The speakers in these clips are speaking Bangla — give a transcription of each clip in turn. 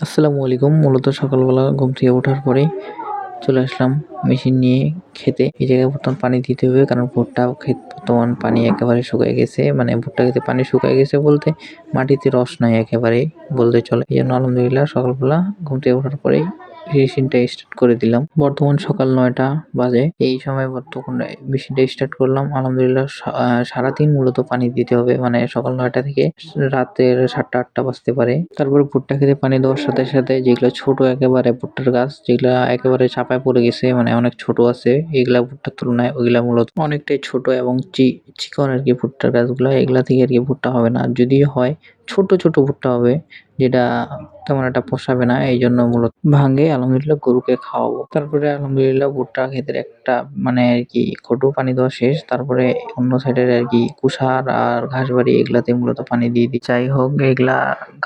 আসসালামু আলাইকুম। মূলত সকালবেলা ঘুম থেকে ওঠার পরেই চলে আসলাম মেশিন নিয়ে খেতে। এই জায়গায় বর্তমান পানি দিতে হবে কারণ ভুট্টা ক্ষেত বর্তমান পানি একেবারে শুকায় গেছে। মানে ভুট্টা ক্ষেতে পানি শুকায় গেছে বলতে মাটিতে রস নাই একেবারেই বলতে চলে। এই জন্য আলহামদুলিল্লাহ সকালবেলা ঘুম থেকে ওঠার পরেই মেশিনটা স্টার্ট করে দিলাম। বর্তমান সকাল ৯টা বাজে। এই সময় বর্তমানে মেশিনটা স্টার্ট করলাম। আলহামদুলিল্লাহ সারাদিন মূলত পানি দিতে হবে। মানে সকাল ৯টা থেকে রাতের ৭টা-৮টা বাজতে পারে। তারপরে ভুট্টা খেতে পানি দেওয়ার সাথে, সাথে যেগুলো ছোট একেবারে ভুট্টার গাছ যেগুলা একেবারে চাপায় পড়ে গেছে মানে অনেক ছোট আছে এগুলা ভুট্টার তুলনায় ওইগুলা মূলত অনেকটাই ছোট এবং চিকন আরকি ভুট্টার গাছগুলা। এগুলা থেকে আরকি ভুট্টা হবে না। যদিও হয় ছোট, ছোট ভুট্টা হবে যেটা তেমন একটা পোষাবে না। এইজন্য মূলত ভাঙ্গে আলহামদুলিল্লাহ গরুকে খাওয়াবো। তারপরে আলহামদুলিল্লাহ ভুট্টা ক্ষেতের একটা মানে আরকি কটু পানি দেওয়া শেষ। তারপরে অন্য সাইডের আরকি কুষার আর ঘাসবাড়ি এগুলাতে মূলত পানি দিয়ে দিই। যাই হোক এগুলা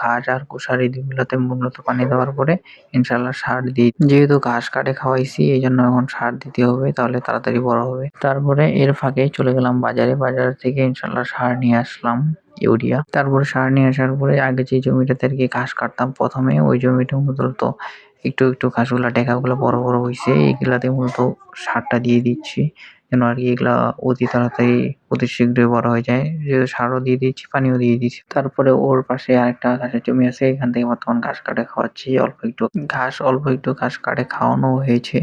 ঘাস আর কুষার এগুলাতে মূলত পানি দেওয়ার পরে ইনশাআল্লাহ সার দিই। যেহেতু ঘাস কাটে খাওয়াইছি এইজন্য এখন সার দিতে হবে তাহলে তাড়াতাড়ি বড় হবে। তারপরে এর ফাঁকে চলে গেলাম বাজারে। বাজার থেকে ইনশাআল্লাহ সার নিয়ে আসলাম। ইউরিয়া। তারপরে সার নিয়ে আসার পরে আগে যে জমিটাতে আরকি ঘাস কাটতাম প্রথমে ওই জমিটা মূলত একটু ঘাসগুলা ডেকাগুলা বড়, বড় হইছে। এগুলাতে মূলত সারটা দিয়ে দিচ্ছি। যেন আরকি এগুলা অতি তাড়াতাড়ি অতি শীঘ্রই বড় হয়ে যায়। যেহেতু সারও দিয়ে দিচ্ছি, পানিও দিয়ে দিচ্ছি। তারপরে ওর পাশে আরেকটা ঘাসের জমি আছে। এখান থেকে বর্তমান ঘাস কাটে খাওয়াচ্ছি। অল্প একটু ঘাস কাটে খাওয়ানো হয়েছে।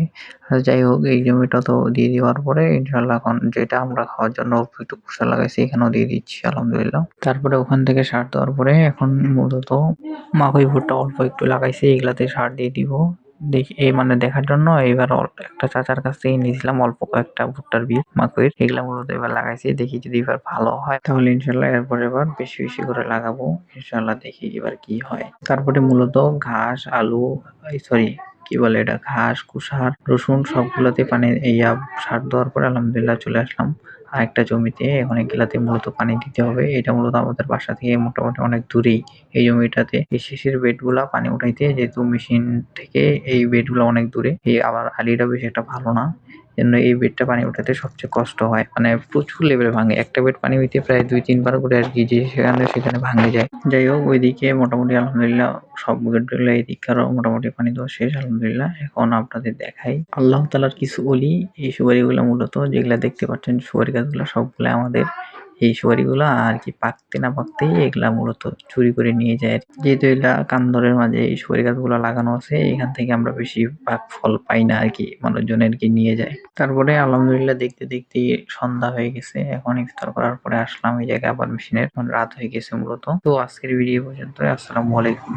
যাই হোক এই জমিটাতেও দিয়ে দেওয়ার পরে ইনশাআল্লাহ এখন যেটা আমরা খাওয়ার জন্য অল্প একটু খোসা লাগাইছি এখানেও দিয়ে দিচ্ছি আলহামদুলিল্লাহ। তারপরে ওখান থেকে সার দেওয়ার পরে এখন মূলত মাকৈ ভুট্টা অল্প একটু লাগাইছি এগুলাতে সার দিয়ে দিব। মানে দেখার জন্য এবার একটা চাচার কাছ থেকে নিয়েছিলাম অল্প কয়েকটা ভুট্টার বীজ মাকইর। এগুলা মূলত এবার লাগাইছি। দেখি যদি এবার ভালো হয় তাহলে ইনশাআল্লাহ এবার বেশি, বেশি করে লাগাবো। ইনশাআল্লাহ দেখি এবার কি হয়। তারপরে মূলত ঘাস, আলু সরি কি বলে এটা ঘাস, কুষার, রসুন সবগুলাতে পানি সার দেওয়ার পরে আলহামদুলিল্লাহ চলে আসলাম আরেকটা জমিতে। এখন এগুলাতে মূলত পানি দিতে হবে। এটা মূলত আমাদের বাসা থেকে মোটামুটি অনেক দূরেই। এই জমিটাতে এই শিশির বেডগুলা পানি উঠাইতে যেহেতু মেশিন থেকে এই বেডগুলা অনেক দূরে। আবার আলিটা বেশি একটা ভালো না। এজন্য এই বেডটা পানি উঠাতে সবচেয়ে কষ্ট হয়। মানে প্রচুর লেভেলে ভাঙে। একটা বেড পানি হইতে প্রায় ২-৩ বার করে আরকি যে সেখানে ভাঙে যায়। যাই হোক ওইদিকে মোটামুটি আলহামদুলিল্লাহ সব বেডগুলা এদিককারও মোটামুটি পানি দেওয়া শেষ আলহামদুলিল্লাহ। এখন আপনাদের দেখাই আল্লাহ তাআলার কিছু অলি এই সুপারিগুলা মূলত যেগুলা দেখতে পাচ্ছেন সুপারি গাছগুলা সবগুলা আমাদের। এই সুপারিগুলা আরকি পাকতে না পাকতেই এগুলা মূলত চুরি করে নিয়ে যায়। যেহেতু এগুলা কান্দরের মাঝে এই সুপারি গাছগুলা লাগানো আছে এখান থেকে আমরা বেশিরভাগ ফল পাই না আরকি মানুষজন আরকি নিয়ে যায়। তারপরে আলহামদুলিল্লাহ দেখতে, দেখতে সন্ধ্যা হয়ে গেছে। এখন ইফতার করার পরে আসলাম এই জায়গায় আবার মেশিনের। এখন রাত হয়ে গেছে মূলত। তো আজকের ভিডিও পর্যন্তই। আসসালামু আলাইকুম।